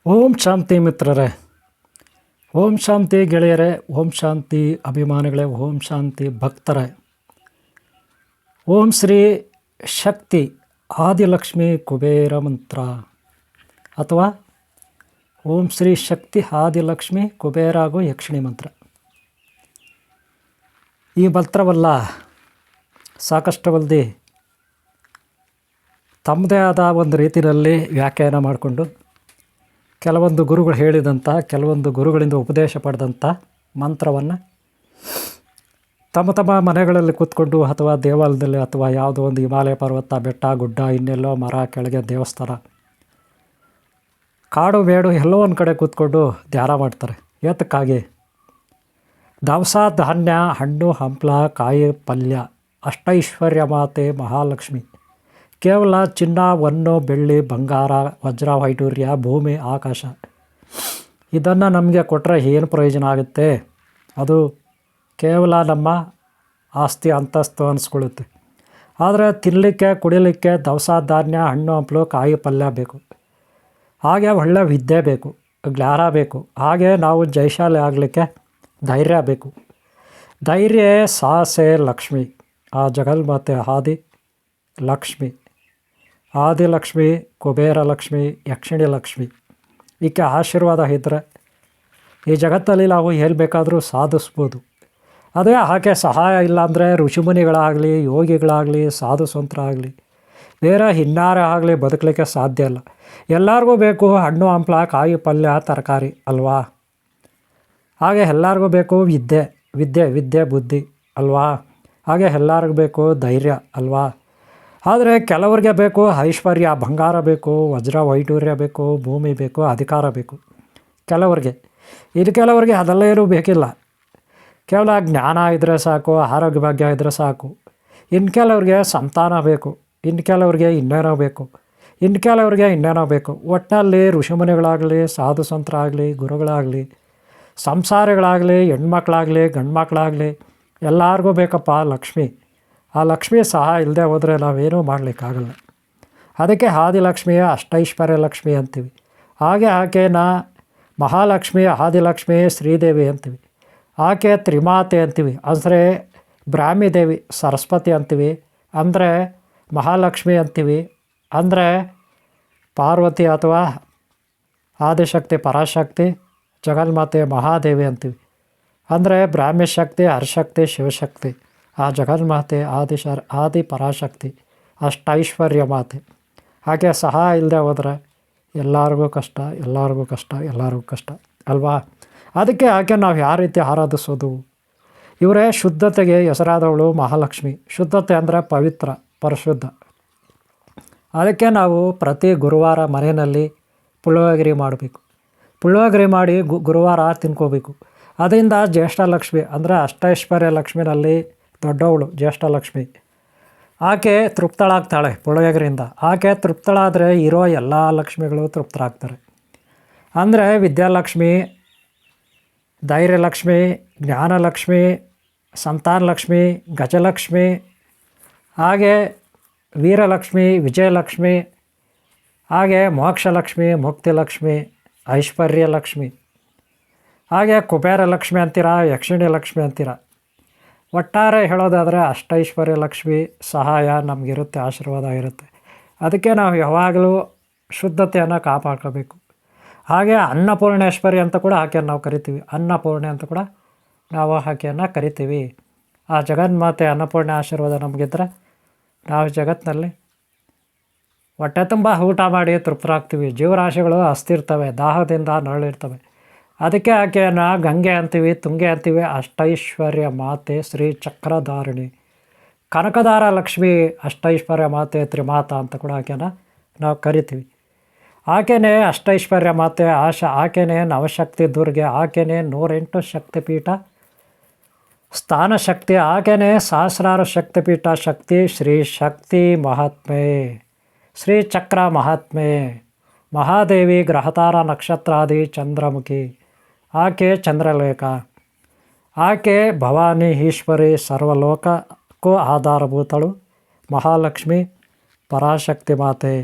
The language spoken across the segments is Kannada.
ಓಂ ಶಾಂತಿ ಮಿತ್ರರೇ, ಓಂ ಶಾಂತಿ ಗೆಳೆಯರೇ, ಓಂ ಶಾಂತಿ ಅಭಿಮಾನಿಗಳೇ, ಓಂ ಶಾಂತಿ ಭಕ್ತರೇ. ಓಂ ಶ್ರೀ ಶಕ್ತಿ ಆದಿಲಕ್ಷ್ಮಿ ಕುಬೇರ ಮಂತ್ರ ಅಥವಾ ಓಂ ಶ್ರೀ ಶಕ್ತಿ ಆದಿಲಕ್ಷ್ಮಿ ಕುಬೇರ ಹಾಗೂ ಯಕ್ಷಿಣಿ ಮಂತ್ರ. ಈ ಮಂತ್ರವಲ್ಲ ಸಾಕಷ್ಟು ಮಂದಿ ತಮ್ಮದೇ ಆದ ಒಂದು ರೀತಿಯಲ್ಲಿ ವ್ಯಾಖ್ಯಾನ ಮಾಡಿಕೊಂಡು ಕೆಲವೊಂದು ಗುರುಗಳು ಹೇಳಿದಂಥ, ಕೆಲವೊಂದು ಗುರುಗಳಿಂದ ಉಪದೇಶ ಪಡೆದಂಥ ಮಂತ್ರವನ್ನು ತಮ್ಮ ಮನೆಗಳಲ್ಲಿ ಕೂತ್ಕೊಂಡು ಅಥವಾ ದೇವಾಲಯದಲ್ಲಿ ಅಥವಾ ಯಾವುದೋ ಒಂದು ಹಿಮಾಲಯ ಪರ್ವತ, ಬೆಟ್ಟ, ಗುಡ್ಡ, ಇನ್ನೆಲ್ಲೋ ಮರ ಕೆಳಗೆ ದೇವಸ್ಥಾನ, ಕಾಡು ಮೇಡು ಎಲ್ಲೋ ಒಂದು ಕಡೆ ಕೂತ್ಕೊಂಡು ಧ್ಯಾನ ಮಾಡ್ತಾರೆ. ಏತಕ್ಕಾಗಿ? ದವಸ ಧಾನ್ಯ, ಹಣ್ಣು ಹಂಪಲ, ಕಾಯಿ ಪಲ್ಯ, ಅಷ್ಟೈಶ್ವರ್ಯ ಮಾತೆ ಮಹಾಲಕ್ಷ್ಮಿ, ಕೇವಲ ಚಿನ್ನ, ಹೊನ್ನು, ಬೆಳ್ಳಿ, ಬಂಗಾರ, ವಜ್ರ, ವೈಡೂರ್ಯ, ಭೂಮಿ, ಆಕಾಶ, ಇದನ್ನು ನಮಗೆ ಕೊಟ್ಟರೆ ಏನು ಪ್ರಯೋಜನ ಆಗುತ್ತೆ? ಅದು ಕೇವಲ ನಮ್ಮ ಆಸ್ತಿ ಅಂತಸ್ತು ಅನಿಸ್ಕೊಳ್ಳುತ್ತೆ. ಆದರೆ ತಿನ್ನಲಿಕ್ಕೆ, ಕುಡಿಲಿಕ್ಕೆ ದವಸ ಧಾನ್ಯ, ಹಣ್ಣು ಹಂಪಲು, ಕಾಯಿ ಪಲ್ಯ ಬೇಕು. ಹಾಗೆ ಒಳ್ಳೆಯ ವಿದ್ಯೆ ಬೇಕು, ಜ್ಞಾನ ಬೇಕು. ಹಾಗೆ ನಾವು ಜಯಶಾಲಿ ಆಗಲಿಕ್ಕೆ ಧೈರ್ಯ ಬೇಕು. ಧೈರ್ಯ ಸಾಹಸೆ ಲಕ್ಷ್ಮಿ, ಆ ಜಗನ್ಮಾತೆ ಆದಿ ಲಕ್ಷ್ಮಿ, ಆದಿಲಕ್ಷ್ಮಿ, ಕುಬೇರ ಲಕ್ಷ್ಮಿ, ಯಕ್ಷಿಣಿ ಲಕ್ಷ್ಮಿ, ಈಕೆ ಆಶೀರ್ವಾದ ಇದ್ದರೆ ಈ ಜಗತ್ತಲ್ಲಿ ನಾವು ಏನು ಬೇಕಾದರೂ ಸಾಧಿಸ್ಬೋದು. ಅದೇ ಆಕೆ ಸಹಾಯ ಇಲ್ಲಾಂದರೆ ಋಷಿಮುನಿಗಳಾಗಲಿ, ಯೋಗಿಗಳಾಗಲಿ, ಸಾಧು ಸಂತರಾಗಲಿ, ಬೇರೆ ಇನ್ನಾರೇ ಆಗಲಿ ಬದುಕಲಿಕ್ಕೆ ಸಾಧ್ಯ ಇಲ್ಲ. ಎಲ್ಲರಿಗೂ ಬೇಕು ಹಣ್ಣು ಹಂಪಲ, ಕಾಯಿ ಪಲ್ಯ, ತರಕಾರಿ ಅಲ್ವಾ? ಹಾಗೆ ಎಲ್ಲರಿಗೂ ಬೇಕು ವಿದ್ಯೆ ಬುದ್ಧಿ ಅಲ್ವಾ? ಹಾಗೆ ಎಲ್ಲರಿಗೂ ಬೇಕು ಧೈರ್ಯ ಅಲ್ವಾ? ಆದರೆ ಕೆಲವ್ರಿಗೆ ಬೇಕು ಐಶ್ವರ್ಯ, ಬಂಗಾರ ಬೇಕು, ವಜ್ರ ವೈಡೂರ್ಯ ಬೇಕು, ಭೂಮಿ ಬೇಕು, ಅಧಿಕಾರ ಬೇಕು ಕೆಲವ್ರಿಗೆ. ಕೆಲವರಿಗೆ ಅದೆಲ್ಲೇನೂ ಬೇಕಿಲ್ಲ. ಕೇವಲ ಜ್ಞಾನ ಇದ್ದರೆ ಸಾಕು, ಆರೋಗ್ಯ ಭಾಗ್ಯ ಇದ್ದರೆ ಸಾಕು. ಕೆಲವ್ರಿಗೆ ಸಂತಾನ ಬೇಕು, ಕೆಲವ್ರಿಗೆ ಇನ್ನೇನೋ ಬೇಕು, ಕೆಲವ್ರಿಗೆ ಇನ್ನೇನೋ ಬೇಕು. ಒಟ್ಟಿನಲ್ಲಿ ಋಷಿಮುನಿಗಳಾಗಲಿ, ಸಾಧು ಸಂತರಾಗಲಿ, ಗುರುಗಳಾಗಲಿ, ಸಂಸಾರಿಗಳಾಗಲಿ, ಹೆಣ್ಮಕ್ಳಾಗಲಿ, ಗಂಡು ಮಕ್ಕಳಾಗಲಿ, ಎಲ್ಲರಿಗೂ ಬೇಕಪ್ಪ ಲಕ್ಷ್ಮಿ. ಆ ಲಕ್ಷ್ಮಿ ಸಹಾಯ ಇಲ್ಲದೆ ಹೋದರೆ ನಾವೇನೂ ಮಾಡಲಿಕ್ಕಾಗಲ್ಲ. ಅದಕ್ಕೆ ಆದಿಲಕ್ಷ್ಮಿಯ ಅಷ್ಟೈಶ್ವರ್ಯ ಲಕ್ಷ್ಮಿ ಅಂತೀವಿ. ಹಾಗೆ ಆಕೆನ ಮಹಾಲಕ್ಷ್ಮಿ, ಆದಿಲಕ್ಷ್ಮಿ, ಶ್ರೀದೇವಿ ಅಂತೀವಿ. ಆಕೆ ತ್ರಿಮಾತೆ ಅಂತೀವಿ, ಅಂದರೆ ಬ್ರಾಹ್ಮಿ ದೇವಿ, ಸರಸ್ವತಿ ಅಂತೀವಿ, ಅಂದರೆ ಮಹಾಲಕ್ಷ್ಮಿ ಅಂತೀವಿ, ಅಂದರೆ ಪಾರ್ವತಿ ಅಥವಾ ಆದಿಶಕ್ತಿ, ಪರಾಶಕ್ತಿ, ಜಗನ್ಮಾತೆ ಮಹಾದೇವಿ ಅಂತೀವಿ, ಅಂದರೆ ಬ್ರಾಹ್ಮಿ ಶಕ್ತಿ, ಹರಶಕ್ತಿ, ಶಿವಶಕ್ತಿ, ಆ ಜಗನ್ಮಾತೆ, ಆದಿ ಪರಾಶಕ್ತಿ, ಅಷ್ಟೈಶ್ವರ್ಯ ಮಾತೆ. ಹಾಗೆ ಸಹಾಯ ಇಲ್ಲದೆ ಹೋದರೆ ಎಲ್ಲರಿಗೂ ಕಷ್ಟ ಅಲ್ವಾ? ಅದಕ್ಕೆ ಆಕೆ ನಾವು ಯಾವ ರೀತಿ ಆರಾಧಿಸೋದು? ಇವರೇ ಶುದ್ಧತೆಗೆ ಹೆಸರಾದವಳು ಮಹಾಲಕ್ಷ್ಮಿ. ಶುದ್ಧತೆ ಅಂದರೆ ಪವಿತ್ರ, ಪರಿಶುದ್ಧ. ಅದಕ್ಕೆ ನಾವು ಪ್ರತಿ ಗುರುವಾರ ಮನೆಯಲ್ಲಿ ಪುಳಿಯೋಗರೆ ಮಾಡಬೇಕು. ಪುಳಿಯೋಗರೆ ಮಾಡಿ ಗುರುವಾರ ತಿನ್ಕೋಬೇಕು. ಅದರಿಂದ ಜ್ಯೇಷ್ಠ ಲಕ್ಷ್ಮಿ ಅಂದರೆ ಅಷ್ಟೈಶ್ವರ್ಯ ಲಕ್ಷ್ಮಿನಲ್ಲಿ ದೊಡ್ಡವಳು ಜ್ಯೇಷ್ಠ ಲಕ್ಷ್ಮಿ. ಆಕೆ ತೃಪ್ತಳಾಗ್ತಾಳೆ ಪುಳಿಯೋಗರೆಯಿಂದ. ಆಕೆ ತೃಪ್ತಳಾದರೆ ಇರೋ ಎಲ್ಲ ಲಕ್ಷ್ಮಿಗಳು ತೃಪ್ತರಾಗ್ತಾರೆ. ಅಂದರೆ ವಿದ್ಯಾಲಕ್ಷ್ಮಿ, ಧೈರ್ಯಲಕ್ಷ್ಮಿ, ಜ್ಞಾನಲಕ್ಷ್ಮಿ, ಸಂತಾನಲಕ್ಷ್ಮಿ, ಗಜಲಕ್ಷ್ಮಿ, ಹಾಗೆ ವೀರಲಕ್ಷ್ಮಿ, ವಿಜಯಲಕ್ಷ್ಮಿ, ಹಾಗೆ ಮೋಕ್ಷಲಕ್ಷ್ಮಿ, ಮುಕ್ತಿಲಕ್ಷ್ಮಿ, ಐಶ್ವರ್ಯ ಲಕ್ಷ್ಮಿ, ಹಾಗೆ ಕುಬೇರ ಲಕ್ಷ್ಮಿ ಅಂತೀರ, ಯಕ್ಷಿಣಿ ಲಕ್ಷ್ಮಿ ಅಂತೀರ. ಒಟ್ಟಾರೆ ಹೇಳೋದಾದರೆ ಅಷ್ಟೈಶ್ವರ್ಯ ಲಕ್ಷ್ಮಿ ಸಹಾಯ ನಮಗಿರುತ್ತೆ, ಆಶೀರ್ವಾದ ಇರುತ್ತೆ. ಅದಕ್ಕೆ ನಾವು ಯಾವಾಗಲೂ ಶುದ್ಧತೆಯನ್ನು ಕಾಪಾಡ್ಕೋಬೇಕು. ಹಾಗೆ ಅನ್ನಪೂರ್ಣೇಶ್ವರಿ ಅಂತ ಕೂಡ ಆಕೆಯನ್ನು ನಾವು ಕರಿತೀವಿ. ಅನ್ನಪೂರ್ಣೆ ಅಂತ ಕೂಡ ನಾವು ಆಕೆಯನ್ನು ಕರಿತೀವಿ. ಆ ಜಗನ್ಮಾತೆ ಅನ್ನಪೂರ್ಣೆ ಆಶೀರ್ವಾದ ನಮಗಿದ್ರೆ ನಾವು ಜಗತ್ತಿನಲ್ಲಿ ಹೊಟ್ಟೆ ತುಂಬ ಊಟ ಮಾಡಿ ತೃಪ್ತರಾಗ್ತೀವಿ. ಜೀವರಾಶಿಗಳು ಹಸ್ತಿರ್ತವೆ, ದಾಹದಿಂದ ನರಳಿರ್ತವೆ. ಅದಕ್ಕೆ ಆಕೆಯನ್ನು ಗಂಗೆ ಅಂತೀವಿ, ತುಂಗೆ ಅಂತೀವಿ. ಅಷ್ಟೈಶ್ವರ್ಯ ಮಾತೆ, ಶ್ರೀ ಚಕ್ರಧಾರಿಣಿ, ಕನಕದಾರ ಲಕ್ಷ್ಮಿ, ಅಷ್ಟೈಶ್ವರ್ಯ ಮಾತೆ, ತ್ರಿಮಾತಾ ಅಂತ ಕೂಡ ಆಕೆಯನ್ನು ನಾವು ಕರಿತೀವಿ. ಆಕೆಯೇ ಅಷ್ಟೈಶ್ವರ್ಯ ಮಾತೆ, ಆಕೆಯೇ ನವಶಕ್ತಿ ದುರ್ಗೆ, ಆಕೆಯೇ 108 ಶಕ್ತಿಪೀಠ ಸ್ಥಾನ ಶಕ್ತಿ, ಆಕೆಯೇ ಸಹಸ್ರಾರು ಶಕ್ತಿಪೀಠ ಶಕ್ತಿ, ಶ್ರೀ ಶಕ್ತಿ ಮಹಾತ್ಮೆ, ಶ್ರೀ ಚಕ್ರ ಮಹಾತ್ಮೆ, ಮಹಾದೇವಿ, ಗ್ರಹತಾರ ನಕ್ಷತ್ರಾದಿ ಚಂದ್ರಮುಖಿ, ಆಕೆ ಚಂದ್ರಲೇಖ, ಆಕೆ ಭವಾನಿ ಈಶ್ವರಿ, ಸರ್ವಲೋಕಕ್ಕೂ ಆಧಾರಭೂತಳು ಮಹಾಲಕ್ಷ್ಮಿ, ಪರಾಶಕ್ತಿ ಮಾತೆ.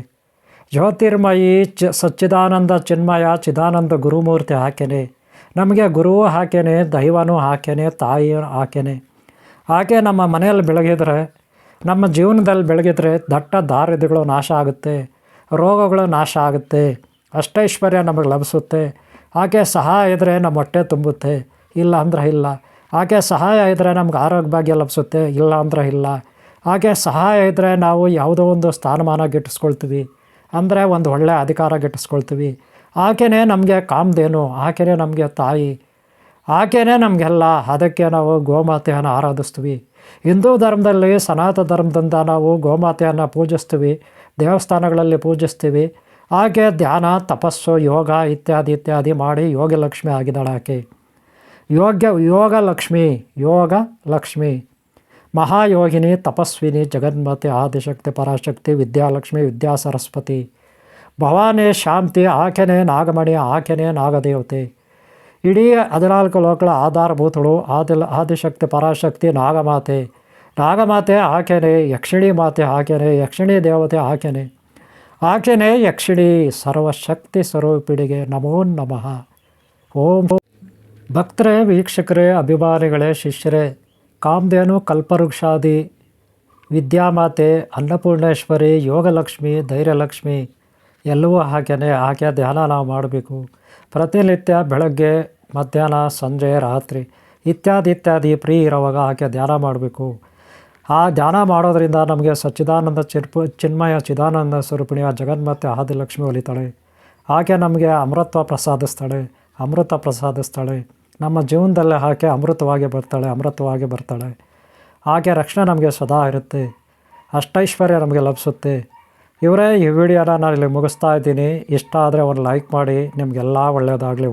ಜ್ಯೋತಿರ್ಮಯಿ ಸಚ್ಚಿದಾನಂದ ಚಿನ್ಮಯ ಚಿದಾನಂದ ಗುರುಮೂರ್ತಿ ಆಕೆನೆ. ನಮಗೆ ಗುರುವು ಆಕೆನೆ, ದೈವನೂ ಆಕೆನೆ, ತಾಯಿ ಆಕೆನೆ. ಆಕೆ ನಮ್ಮ ಮನೆಯಲ್ಲಿ ಬೆಳಗಿದ್ರೆ, ನಮ್ಮ ಜೀವನದಲ್ಲಿ ಬೆಳಗಿದ್ರೆ ದಟ್ಟ ದಾರಿದ್ರ್ಯಗಳು ನಾಶ ಆಗುತ್ತೆ, ರೋಗಗಳು ನಾಶ ಆಗುತ್ತೆ, ಅಷ್ಟೈಶ್ವರ್ಯ ನಮಗೆ ಲಭಿಸುತ್ತೆ. ಆಕೆ ಸಹಾಯ ಇದ್ದರೆ ನಮ್ಮ ಹೊಟ್ಟೆ ತುಂಬುತ್ತೆ, ಇಲ್ಲ ಅಂದ್ರೆ ಇಲ್ಲ. ಆಕೆ ಸಹಾಯ ಇದ್ದರೆ ನಮ್ಗೆ ಆರೋಗ್ಯ ಭಾಗ್ಯ ಲಭಿಸುತ್ತೆ, ಇಲ್ಲ ಅಂದ್ರೆ ಇಲ್ಲ. ಆಕೆ ಸಹಾಯ ಇದ್ದರೆ ನಾವು ಯಾವುದೋ ಒಂದು ಸ್ಥಾನಮಾನ ಗಿಟ್ಟಿಸ್ಕೊಳ್ತೀವಿ, ಅಂದರೆ ಒಂದು ಒಳ್ಳೆಯ ಅಧಿಕಾರ ಗಿಟ್ಟಿಸ್ಕೊಳ್ತೀವಿ. ಆಕೆಯೇ ನಮಗೆ ಕಾಮಧೇನು, ಆಕೆಯೇ ನಮಗೆ ತಾಯಿ, ಆಕೆಯೇ ನಮಗೆಲ್ಲ. ಅದಕ್ಕೆ ನಾವು ಗೋಮಾತೆಯನ್ನು ಆರಾಧಿಸ್ತೀವಿ. ಹಿಂದೂ ಧರ್ಮದಲ್ಲಿ, ಸನಾತನ ಧರ್ಮದಿಂದ ನಾವು ಗೋಮಾತೆಯನ್ನು ಪೂಜಿಸ್ತೀವಿ, ದೇವಸ್ಥಾನಗಳಲ್ಲಿ ಪೂಜಿಸ್ತೀವಿ. ಆಕೆ ಧ್ಯಾನ, ತಪಸ್ಸು, ಯೋಗ ಇತ್ಯಾದಿ ಇತ್ಯಾದಿ ಮಾಡಿ ಯೋಗಲಕ್ಷ್ಮಿ ಆಗಿದ್ದಾಳೆ ಆಕೆ. ಯೋಗಲಕ್ಷ್ಮಿ ಮಹಾಯೋಗಿನಿ, ತಪಸ್ವಿನಿ, ಜಗನ್ಮಾತೆ, ಆದಿಶಕ್ತಿ, ಪರಾಶಕ್ತಿ, ವಿದ್ಯಾಲಕ್ಷ್ಮಿ, ವಿದ್ಯಾ ಸರಸ್ವತಿ, ಭವಾನಿ, ಶಾಂತಿ. ಆಕೆನೇ ನಾಗಮಣಿ, ಆಕೆನೇ ನಾಗದೇವತೆ. ಇಡೀ 14 ಲೋಕಗಳ ಆಧಾರಭೂತಳು ಆದಿಶಕ್ತಿ, ಪರಾಶಕ್ತಿ, ನಾಗಮಾತೆ ಆಕೆನೇ. ಯಕ್ಷಿಣಿ ಮಾತೆ ಆಕೆನೇ, ಯಕ್ಷಿಣಿ ದೇವತೆ ಆಕೆನೇ ಯಕ್ಷಿಣಿ. ಸರ್ವಶಕ್ತಿ ಸ್ವರೂಪಿಣಿಗೆ ನಮೋ ನಮಃ. ಓಂ. ಭಕ್ತರೇ, ವೀಕ್ಷಕರೇ, ಅಭಿಮಾನಿಗಳೇ, ಶಿಷ್ಯರೇ, ಕಾಮಧೇನು, ಕಲ್ಪವೃಕ್ಷಾದಿ, ವಿದ್ಯಾಮಾತೆ, ಅನ್ನಪೂರ್ಣೇಶ್ವರಿ, ಯೋಗಲಕ್ಷ್ಮಿ, ಧೈರ್ಯಲಕ್ಷ್ಮಿ ಎಲ್ಲವೂ ಆಕೆ ಧ್ಯಾನ ನಾವು ಮಾಡಬೇಕು. ಪ್ರತಿನಿತ್ಯ ಬೆಳಗ್ಗೆ, ಮಧ್ಯಾಹ್ನ, ಸಂಜೆ, ರಾತ್ರಿ ಇತ್ಯಾದಿ ಫ್ರೀ ಇರುವಾಗ ಆಕೆ ಧ್ಯಾನ ಮಾಡಬೇಕು. ಆ ಧ್ಯಾನ ಮಾಡೋದರಿಂದ ನಮಗೆ ಸಚ್ಚಿದಾನಂದ ಚಿನ್ಮಯ ಚಿದಾನಂದ ಸ್ವರೂಪಿಣಿಯ ಜಗನ್ಮಾತೆ ಆದಿಲಕ್ಷ್ಮಿ ಒಲಿತಾಳೆ. ಆಕೆ ನಮಗೆ ಅಮೃತ ಪ್ರಸಾದಿಸ್ತಾಳೆ. ನಮ್ಮ ಜೀವನದಲ್ಲೇ ಆಕೆ ಅಮೃತವಾಗಿ ಬರ್ತಾಳೆ. ಆಕೆ ರಕ್ಷಣೆ ನಮಗೆ ಸದಾ ಇರುತ್ತೆ, ಅಷ್ಟೈಶ್ವರ್ಯ ನಮಗೆ ಲಭಿಸುತ್ತೆ. ಇವರೇ, ಈ ವಿಡಿಯೋನ ನಾನು ಇಲ್ಲಿ ಮುಗಿಸ್ತಾ ಇದ್ದೀನಿ. ಇಷ್ಟ ಆದರೆ ಒಂದು ಲೈಕ್ ಮಾಡಿ. ನಿಮಗೆಲ್ಲ ಒಳ್ಳೆಯದಾಗಲಿ.